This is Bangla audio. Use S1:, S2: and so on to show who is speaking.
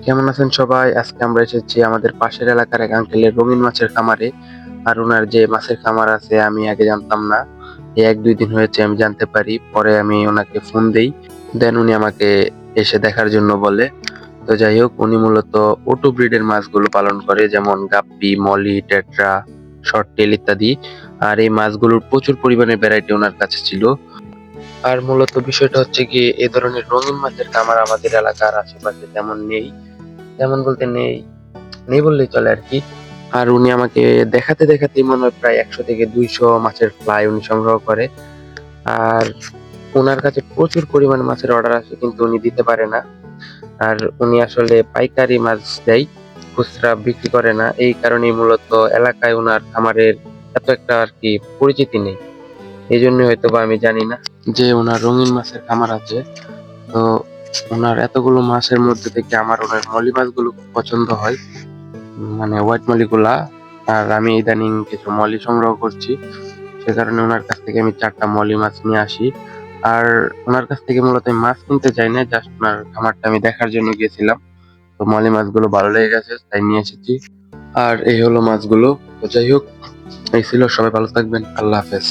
S1: কেমন আছেন সবাই? আজকে আমরা এসেছি আমাদের পাশের এলাকার এক আঙ্কেলের রঙিন মাছের খামারে। আর ওনার যে মাছের খামার আছে আমি আগে জানতাম না। এই ১-২ দিন হয়েছে আমি জানতে পারি। পরে আমি ওনাকে ফোন দেই। দেন উনি আমাকে এসে দেখার জন্য বলে। তো যাই হোক, উনি মূলত ওটো ব্রিডের মাছগুলো পালন করে, যেমন গাপ্পি, মলি, টেট্রা, শর্ট টেল ইত্যাদি। আর এই মাছগুলোর প্রচুর পরিমাণে ভ্যারাইটি ওনার কাছে ছিল। আর মূলত বিষয়টা হচ্ছে গিয়ে এ ধরনের রঙিন মাছের খামার আমাদের এলাকার আশেপাশে তেমন নেই। তেমন বলতে নেই, নেই বললেই চলে আরকি। আর উনি আমাকে দেখাতে দেখাতেই মনে হয় প্রায় ১০০ থেকে ২০০ মাছের ফ্লাই উনি সংগ্রহ করে। আর উনার কাছে প্রচুর পরিমাণে মাছের অর্ডার আসে, কিন্তু উনি দিতে পারে না। আর উনি আসলে পাইকারি মাছ দেয়, খুচরা বিক্রি করে না। এই কারণেই মূলত এলাকায় উনার খামারের এত একটা আরকি পরিচিতি নেই। এজন্যই হয়তোবা আমি জানি না যে উনার রঙিন মাছের খামার আছে। তো উনার এতগুলো মাছের মধ্যে থেকে আমার উনার মলি মাছগুলো খুব পছন্দ হয়। মানে হোয়াইট মলিগুলা। আর আমি ইদানিং কিছু মলি সংগ্রহ করছি, সে কারণে ওনার কাছ থেকে আমি ৪টা মলি মাছ নিয়ে আসি। আর ওনার কাছ থেকে মূলত আমি মাছ কিনতে চাই না, জাস্ট ওনার খামারটা আমি দেখার জন্য গিয়েছিলাম। তো মলি মাছগুলো ভালো লেগে গেছে তাই নিয়ে এসেছি। আর এই হলো মাছগুলো। তো যাই হোক, এই ছিল। সবাই ভালো থাকবেন। আল্লাহ হাফেজ।